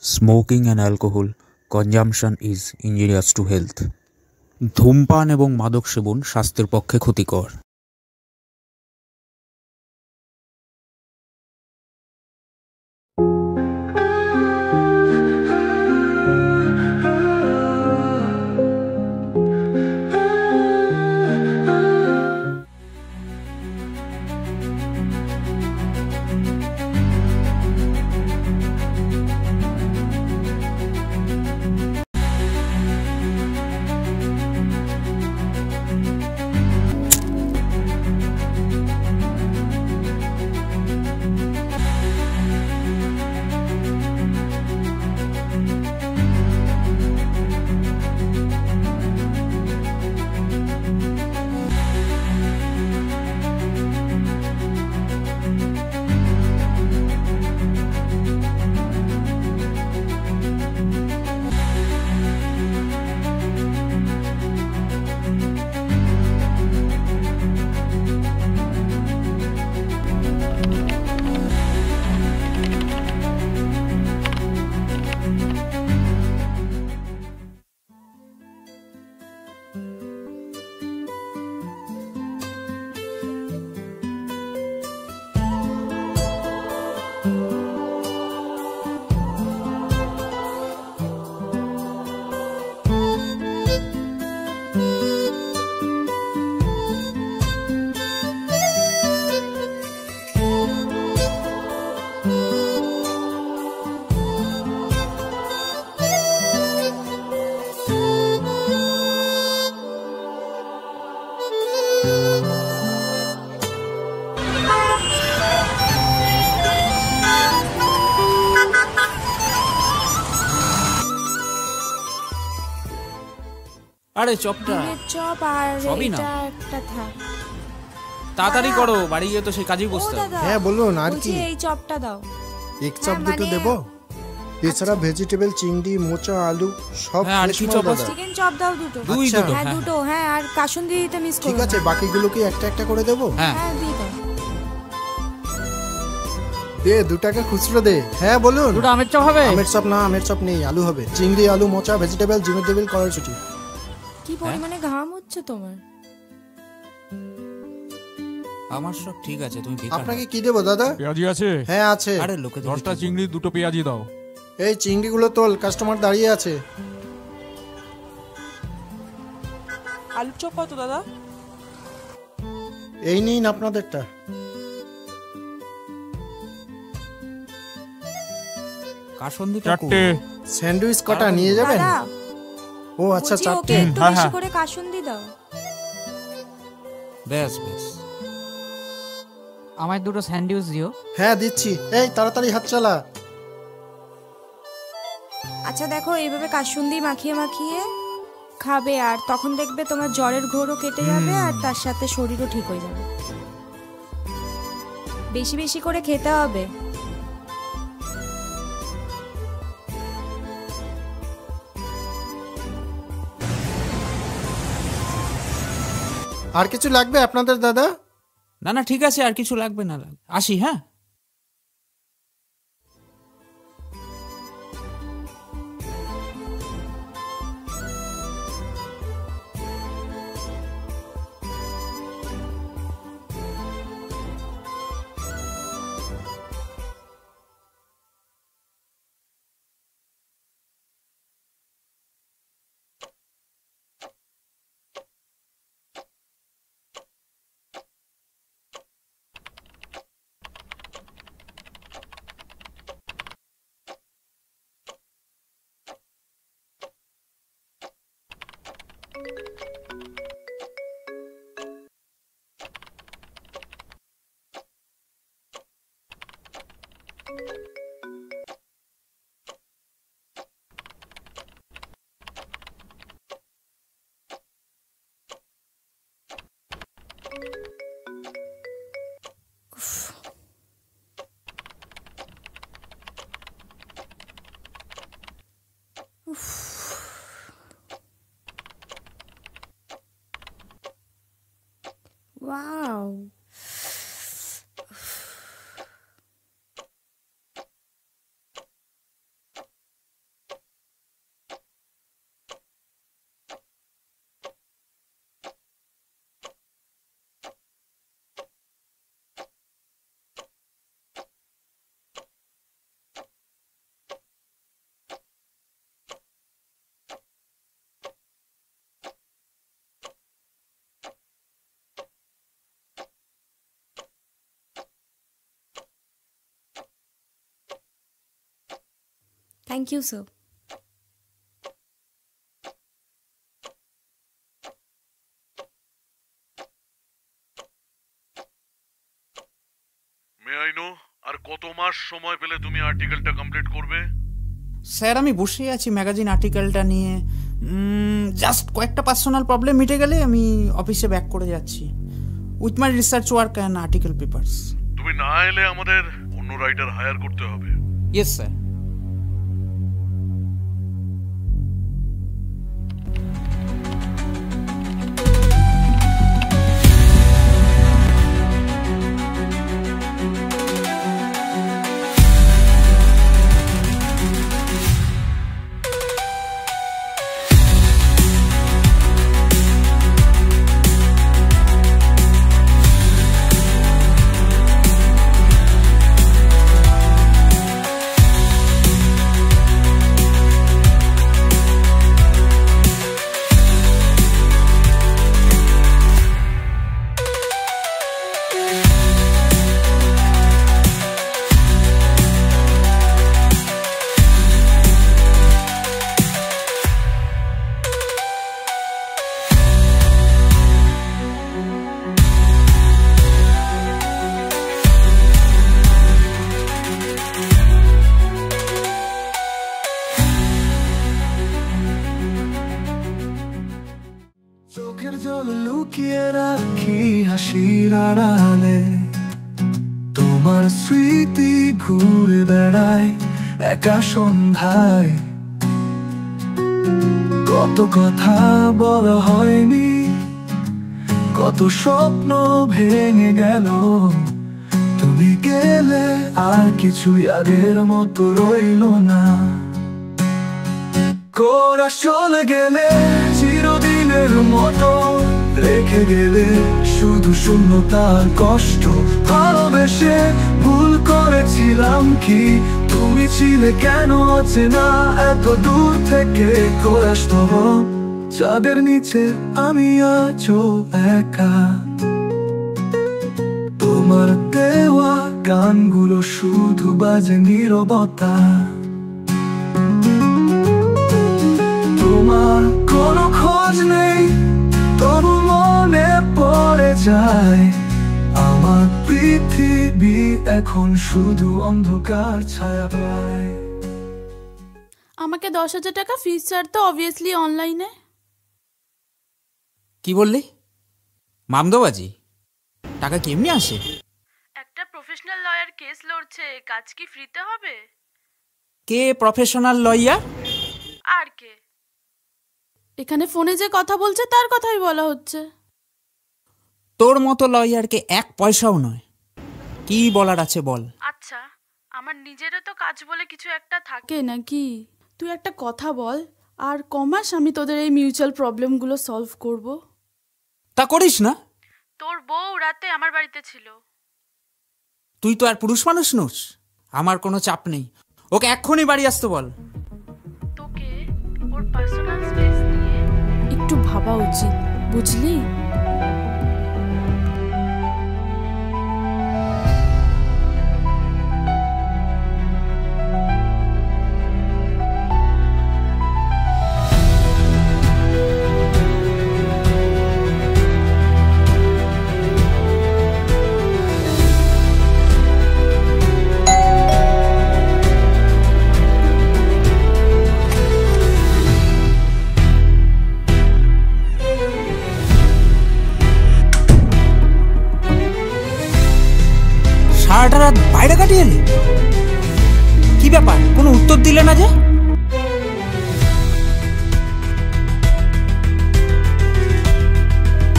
Smoking and alcohol consumption is injurious to health. ধূমপান এবং মাদক সেবন স্বাস্থ্যের পক্ষে ক্ষতিকর। আরে চপটা চপ আর সবই না। এটা একটা থাক। তাড়াতাড়ি করো, বাড়ি গিয়ে তো সেই কাজই ও বসতে হবে। দাদা, হ্যাঁ বলুন, আর বলছি কি? এই চপটা দাও। এক চপ হ্যাঁ, দুটো মানে- দেবো? এছাড়া ভেজিটেবল, চিংড়ি, মোচা, আলু সব হ্যাঁ, আর ফ্রেশ কি মাল চপ দাদা। আছে? চিকেন চপ দাও দুটো। দুই আচ্ছা। দুটো হ্যাঁ হ্যাঁ দুটো, হ্যাঁ আর কাসুন্দি দিতে মিস করো ঠিক আছে, না। বাকিগুলো কি একটা একটা করে দেবো? হ্যাঁ হ্যাঁ দিয়ে দাও। দে 2 টাকা খুচরো দে। হ্যাঁ বলুন। দুটো আমের চপ হবে? আমের চপ না, আমের চপ নেই, আলু হবে। চিংড়ি, আলু, মোচা, ভেজিটেবল, জিমেটেবল, কড়াইশুঁটি। কি পরিমাণে ঘাম হচ্ছে তোমার। আমার সব ঠিক আছে, তুমি বেকার আপনাকে হও। কি দেবো দাদা? পেঁয়াজি আছে? হ্যাঁ আছে। আরে লোকে 10টা চিংড়ি, 2টো পেঁয়াজি দাও। এই চিংড়িগুলো তোল, কাস্টমার দাঁড়িয়ে আছে। আলুর চপ কত দাদা? এই নিন আপনাদেরটা। কাসন্দিটা চারটে। স্যান্ডউইচ কটা নিয়ে যাবেন? দাদা ও আচ্ছা, বলছি ওকে 4টে। একটু হ্যাঁ, বেশি হ্যাঁ। করে কাসুন্দি দাও। বেশ বেশ। আমায় দুটো স্যান্ডউইচ দিও। হ্যাঁ দিচ্ছি। এই তাড়াতাড়ি হাত চালা। আচ্ছা দেখো, এইভাবে কাসুন্দি মাখিয়ে মাখিয়ে খাবে, আর তখন দেখবে তোমার জ্বরের ঘোরও কেটে যাবে আর তার সাথে শরীরও ঠিক হয়ে যাবে। বেশি বেশি করে খেতে হবে। আর কিছু লাগবে আপনাদের দাদা? না না ঠিক আছে, আর কিছু লাগবে না, আসি হ্যাঁ। Wow. Thank you sir. May I know আর কত মাস সময় পেলে তুমি আর্টিকেলটা কমপ্লিট করবে? স্যার আমি বসেই আছি ম্যাগাজিন আর্টিকেলটা নিয়ে। জাস্ট কয়েকটা পার্সোনাল প্রবলেম মিটে গেলে আমি অফিসে ব্যাক করে যাচ্ছি with my research work and article papers. তুমি না এলে আমাদের অন্য রাইটার হায়ার করতে হবে। Yes sir. চোখের জল লুকিয়ে রাখি হাসির আড়ালে, তোমার স্মৃতি ঘুরে বেড়ায় একা সন্ধ্যায়। কত কথা বলা হয়নি, কত স্বপ্ন ভেঙে গেল, তুমি গেলে আর কিছুই আগের মতো রইল না। কোরা চলে গেলে চিরদিনের মতো, রেখে গেলে শুধু শূন্যতার কষ্ট। ভালোবেসে ভুল করেছিলাম কি, তুমি ছিলে কেন অচেনা এত দূর থেকে। কোরা স্তব চাঁদের নিচে আমি আছো একা, তোমার দেওয়া গানগুলো শুধু বাজে নীরবতা। তোমার কোনো খোঁজ নেই, তবু মনে পড়ে যায়। আমার পৃথিবী এখন শুধু অন্ধকার ছায়া পায়। আমাকে 10,000 টাকা ফিস ছাড়তে অবভিয়াসলি অনলাইনে। কি বললি? মামদোবাজি? টাকা কেমনি আসে? একটা প্রফেশনাল লয়ার কেস লড়ছে, কাজ কি ফ্রিতে হবে? কে প্রফেশনাল লয়ার? আর কে? এখানে ফোনে যে কথা বলছে তার কথাই বলা হচ্ছে। তোর মতো লয়ারকে 1 পয়সাও নয়। কি বলার আছে বল। আচ্ছা, আমার নিজেরও তো কাজ বলে কিছু একটা থাকে নাকি? তুই একটা কথা বল, আর কমাস আমি তোদের এই মিউচুয়াল প্রবলেমগুলো সলভ করব। তা করিস না। তোর বউ রাতে আমার বাড়িতে ছিল। তুই তো আর পুরুষ মানুষ নোস। আমার কোনো চাপ নেই, ওকে এক্ষুনি বাড়ি আসতে বল। তোকে ওর পার্সোনাল স্পেস নিয়ে একটু ভাবা উচিত, বুঝলি? সারাটা রাত বাইরে কাটিয়ে এলি? কি ব্যাপার, কোনো উত্তর দিলে না যে?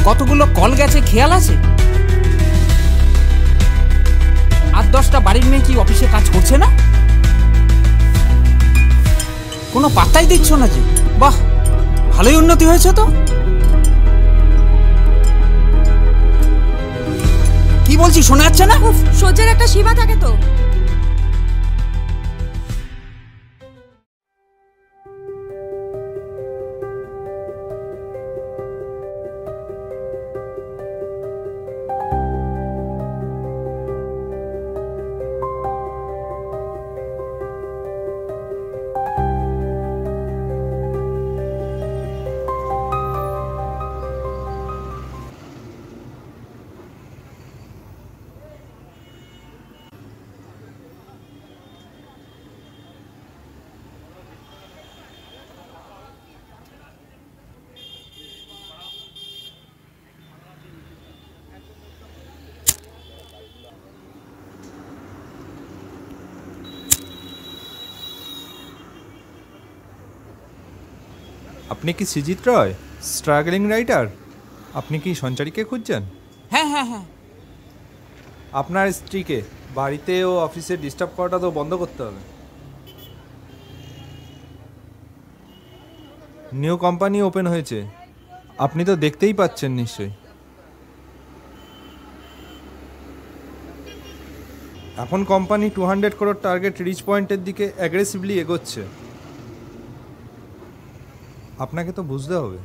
কতগুলো কল গেছে খেয়াল আছে? 8-10টা বাড়ির মেয়ে কি অফিসে কাজ করছে না? কোনো পাত্তাই দিচ্ছ না যে? বাহ, ভালোই উন্নতি হয়েছে তো। কি বলছি শোনা যাচ্ছে না? সহ্যের একটা সীমা থাকে তো। আপনি কি সৃজিত রয়, স্ট্রাগলিং রাইটার? আপনি কি সঞ্চারীকে খুঁজছেন? হ্যাঁ হ্যাঁ হ্যাঁ। আপনার স্ত্রীকে বাড়িতে ও অফিসে ডিস্টার্ব করাটা তো বন্ধ করতে হবে। নিউ কোম্পানি ওপেন হয়েছে, আপনি তো দেখতেই পাচ্ছেন নিশ্চয়ই। এখন কোম্পানি 200 crore টার্গেট রিচ পয়েন্টের দিকে অ্যাগ্রেসিভলি এগোচ্ছে। আপনাকে তো বুঝতে হবে।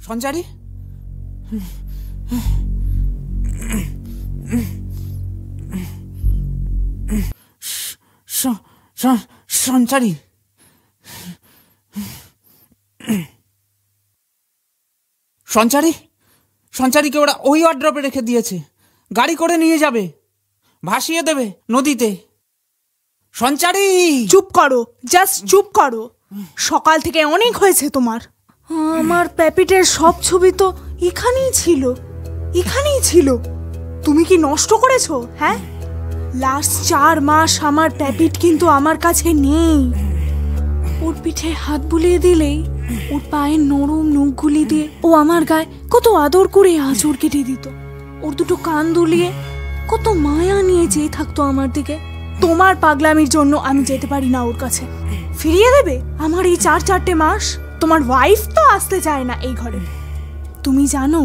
সঞ্চারী, সঞ্চারী, সঞ্চারী, সঞ্চারীকে ওরা ওই ওয়ার্ড্রপে রেখে দিয়েছে। গাড়ি করে নিয়ে যাবে, ভাসিয়ে দেবে নদীতে। সঞ্চারী, চুপ করো, জাস্ট চুপ করো। সকাল থেকে অনেক হয়েছে তোমার। আমার প্যাপিটের সব ছবি তো এখানেই ছিল। তুমি কি নষ্ট করেছো? হ্যাঁ, লাস্ট 4 মাস আমার প্যাপিট কিন্তু আমার কাছে নেই। ওর পিঠে হাত বুলিয়ে দিলেই ওর পায়ের নরম নখগুলি দিয়ে ও আমার গায়ে কত আদর করে আঁচড় কেটে দিত। ওর দুটো কান দুলিয়ে কত মায়া নিয়ে চেয়ে থাকতো আমার দিকে। তোমার পাগলামির জন্য আমি যেতে পারি না ওর কাছে। ফিরিয়ে দেবে আমার এই 4 মাস? তোমার ওয়াইফ তো আসতে চায় না এই ঘরে। তুমি জানো,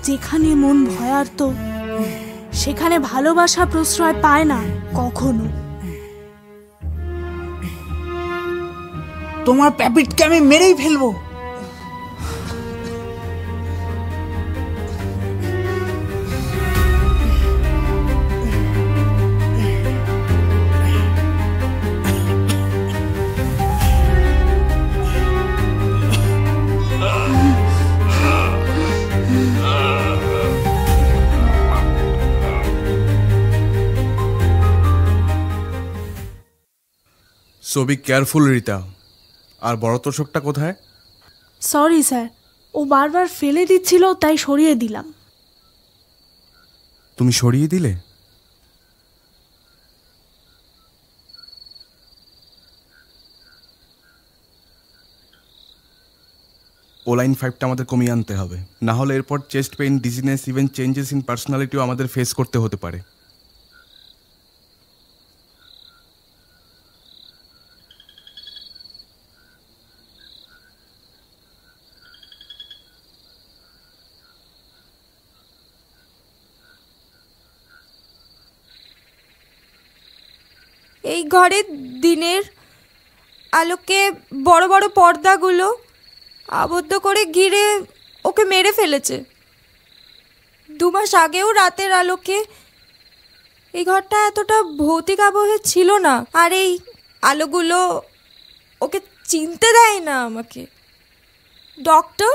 যেখানে মন ভয়ার্ত সেখানে ভালোবাসা প্রশ্রয় পায় না কখনো। তোমার প্যাপিটকে আমি মেরেই ফেলবো। So be careful Rita. আর বড় তোষকটা কোথায়? সরি স্যার, ও বারবার ফেলে দিচ্ছিল তাই সরিয়ে দিলাম। তুমি সরিয়ে দিলে? ওলাইন 5টা আমাদের কমিয়ে আনতে হবে, না হলে এরপর chest pain, dizziness, even changes in পার্সোনালিটিও আমাদের ফেস করতে হতে পারে। এই ঘরের দিনের আলোকে বড় বড় পর্দাগুলো আবদ্ধ করে ঘিরে ওকে মেরে ফেলেছে। 2 মাস আগেও রাতের আলোকে এই ঘরটা এতটা ভৌতিক আবহে ছিল না। আর এই আলোগুলো ওকে চিনতে দেয় না আমাকে। ডক্টর,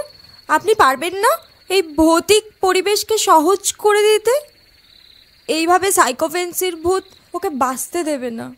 আপনি পারবেন না এই ভৌতিক পরিবেশকে সহজ করে দিতে? এইভাবে সাইকোফেন্সির ভূত ওকে বাঁচতে দেবে না।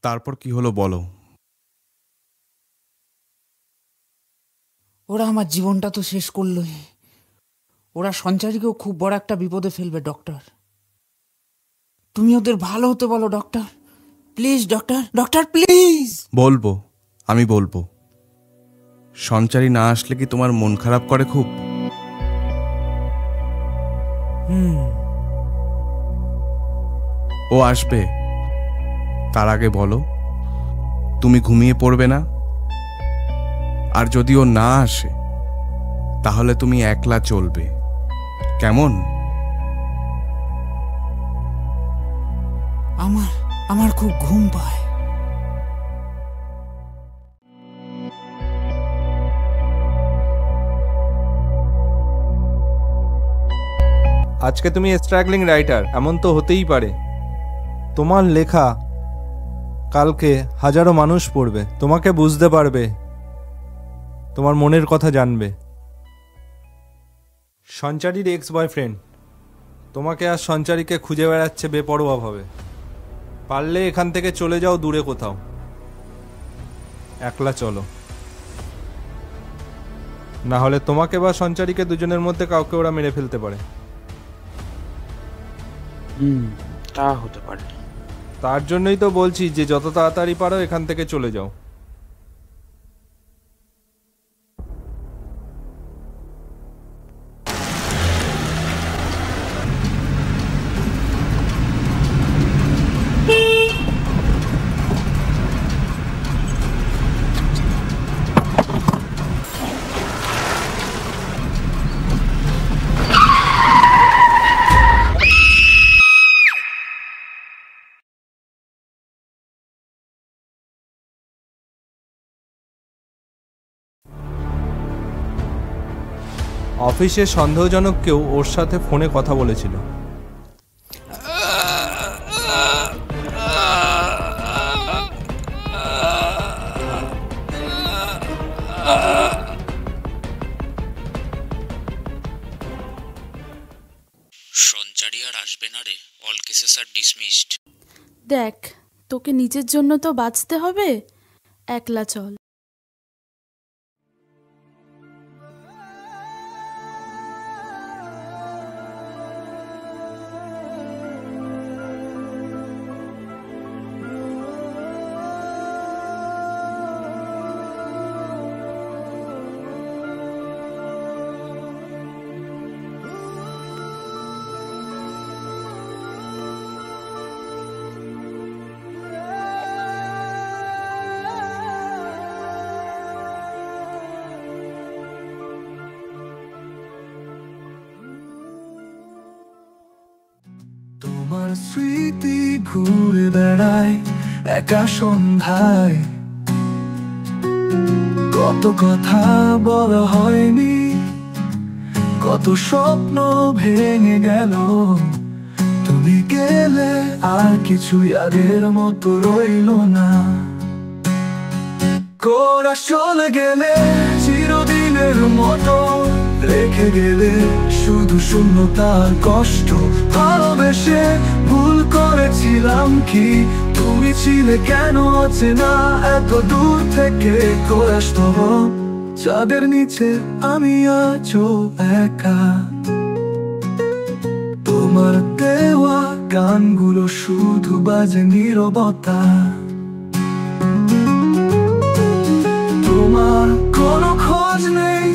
তারপর কি হলো বলো। ওরা আমার জীবনটা তো শেষ করলোই। ওরা সঞ্চারীকেও খুব বড় একটা বিপদে ফেলবে ডক্টর। তুমি ওদের ভালো হতে বলো doctor, please doctor, doctor please. বলবো, আমি বলবো। সঞ্চারী না আসলে কি তোমার মন খারাপ করে খুব? ও আসবে, তার আগে বলো তুমি ঘুমিয়ে পড়বে না? আর যদি ও না আসে তাহলে তুমি একলা চলবে, কেমন? আমার খুব ঘুম পায়। আজকে তুমি স্ট্রাগলিং রাইটার, এমন তো হতেই পারে। তোমার লেখা কালকে হাজারো মানুষ পড়বে, তোমাকে বুঝতে পারবে, তোমার মনের কথা জানবে। সঞ্চারীর এক্স বয়ফ্রেন্ড তোমাকে আর সঞ্চারীকে খুঁজে বেড়াচ্ছে বেপরোয়াভাবে। পারলে এখান থেকে চলে যাও দূরে কোথাও, একলা চলো। না হলে তোমাকে বা সঞ্চারীকে দুজনের মধ্যে কাউকে ওরা মেরে ফেলতে পারে। তা হতে পারে। তার জন্যই তো বলছি যে যত তাড়াতাড়ি পারো এখান থেকে চলে যাও। অফিসে সন্দেহজনক কেউ ওর সাথে ফোনে কথা বলেছিল। সঞ্চারী আর আসবে না রে, অল কেসেস আর ডিসমিসড। দেখ, তোকে নিজের জন্য তো বাঁচতে হবে, একলা চল। তোমার স্মৃতি ঘুরে বেড়ায় একা সন্ধ্যায়, কত কথা বলা হয়নি, কত স্বপ্ন ভেঙে গেল। তুমি গেলে আর কিছুই আগের মতো রইল না। কোরা চলে গেলে চিরদিনের মতো, রেখে গেলে শুধু শূন্যতার কষ্ট। ভালোবেসে ভুল করেছিলাম কি, তুমি ছিলে কেন অচেনা এত দূর থেকে। কোরাস্তব চাঁদের নিচে আমি আছো একা। তোমার দেওয়া গানগুলো শুধু বাজে নীরবতা। তোমার কোনো খোঁজ নেই,